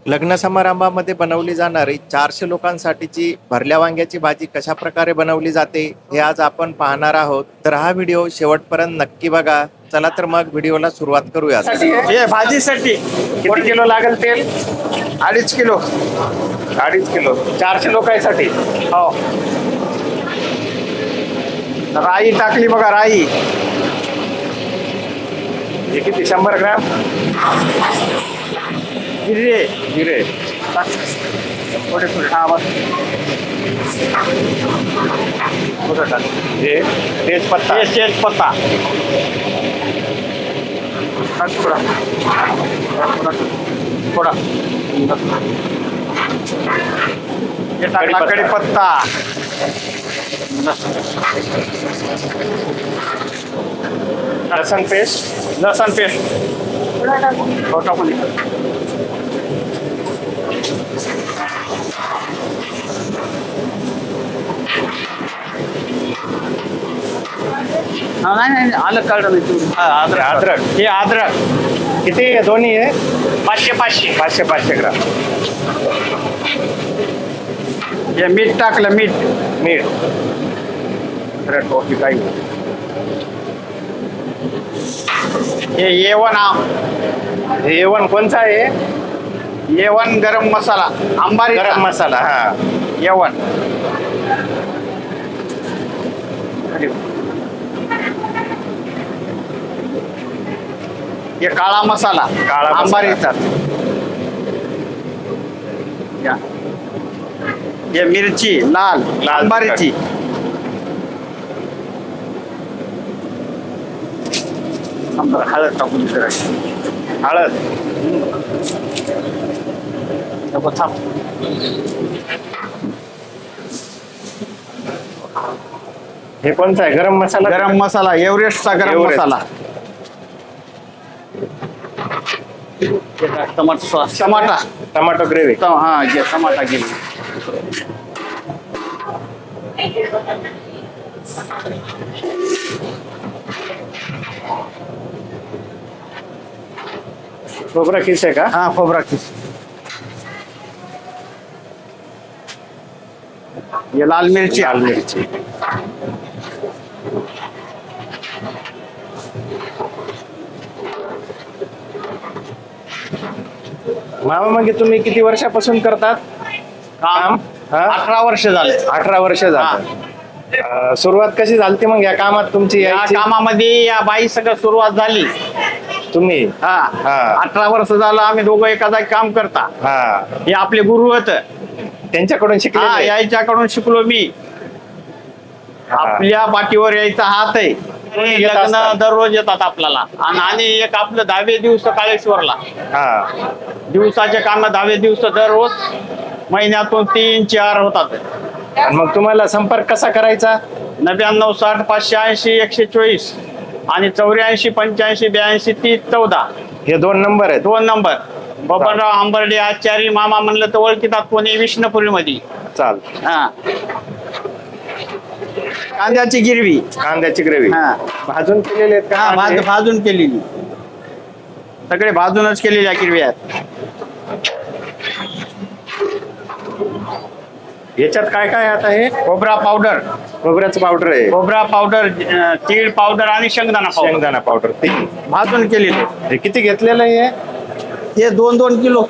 लग्न समारंभामध्ये बनवली जाणारी 400 लोकांसाठीची भरल्या वांग्याची भाजी कशा प्रकारे बनवली जाते हे आज आपण पाहणार आहोत. तर हा व्हिडिओ शेवटपर्यंत नक्की बघा. चला तर मग व्हिडिओला सुरुवात करूया. हे भाजीसाठी किती किलो लागेल तेल? 2.5 किलो. 2.5 किलो 400 लोकांसाठी. हो. राई टाकली बघा, राई. हे किती 100 ग्रॅम? जिरे जिरे थोडे थोडे. हा बस. हे तेजपत्ता. तेजपत्ता थोडा थोडा. हे टाकला कढीपत्ता. लसण पेस्ट. लसण पेस्ट टाकून. नाही आलं काढलं नाही तू. अद्रक. हे अद्रक किती आहे? दोन्ही आहे 500 ग्राम. हे मीठ टाकलं. मीठ काही. हे A1 कोणचा आहे? A1 गरम मसाला. अंबारी गरम मसाला. हा A1. हे काळा मसाला. अंबारीचा. हे मिरची लाल अंबारीची. हळद टाकून हळद. हे कोणता आहे? गरम मसाला. गरम मसाला एव्हरेस्टचा गरम मसाला. Tomato gravy. हा जे टमाटा ग्रेव्ही. खोबरा किस आहे का? हा खोबरा किस. ये लाल मिरची. मामा मग तुम्ही किती वर्षापासून करतात काम? 18 वर्ष झाले. 18 वर्ष झाली. सुरुवात कशी झाली मग या कामात तुमची? या कामामध्ये या बाई सगळं सुरुवात झाली. तुम्ही? हा 18 वर्ष झालं आम्ही दोघं एका जागी काम करता. हे आपले गुरु होत, त्यांच्याकडून शिकले. याच्याकडून शिकलो मी. आपल्या पाठीवर यायचा हात आहे. लग्न दररोज येतात आपल्याला. आणि एक आपलं 10वे दिवस काळेश्वरला. दिवसाचे काम 10वे दिवस दररोज महिन्यातून 3-4 होतात. मग तुम्हाला संपर्क कसा करायचा? 99 60 580 124 आणि 84 85 82 30 14. हे 2 नंबर आहेत. 2 नंबर. बबनराव आंबर्डे आचारी मामा म्हणलं तर ओळखीतात कोणी विष्णुपुरी मध्ये. चाल. कांद्याची गिरवी. भाजून केलेले आहेत का? भाजून केलेली. सगळे भाजूनच केलेल्या गिरवी आहेत. याच्यात काय काय आता? हे खोबरा पावडर. खोबऱ्याचं पावडर आहे. खोबरा पावडर, तीळ पावडर आणि शेंगदाणा पावडर. ते भाजून केलेले. हे किती घेतलेलं आहे? हे 2-2 किलो.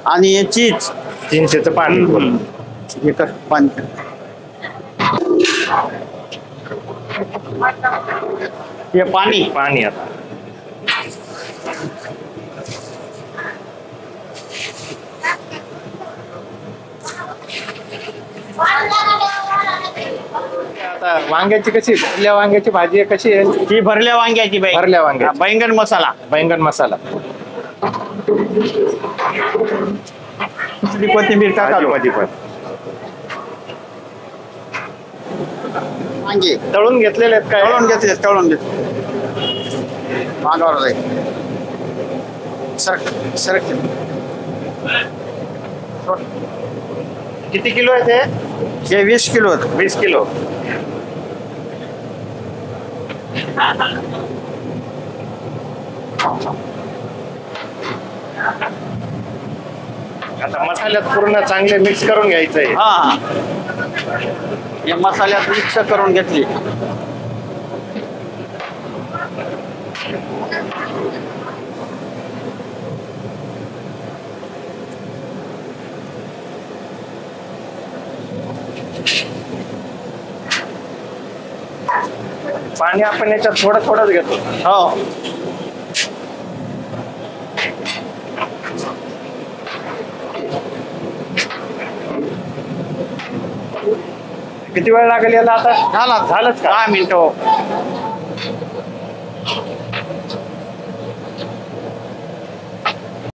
आणि हे चीज. चिंचेचं पाणी. पाणी. हे पाणी आता वांग्याची कशी? भरल्या वांग्याची भाजी कशी आहे? ही भरल्या वांग्याची. भरल्या वांग्याची. बैंगन मसाला. कोथिंबीर टाका. वांगे तळून घेतलेले आहेत काय? तळून घेतले. मागावर जाईल. सरक. किती किलो आहे हे 20 किलो. 20 किलो. आता मसाल्यात पूर्ण चांगले मिक्स करून घ्यायचंय. हा या मसाल्यात मिक्स करून घेतली. पाणी आपण याच्यात थोडं थोडंच घेतो. हो किती वेळ लागेल याला आता? झालंच का 10 मिनिटं.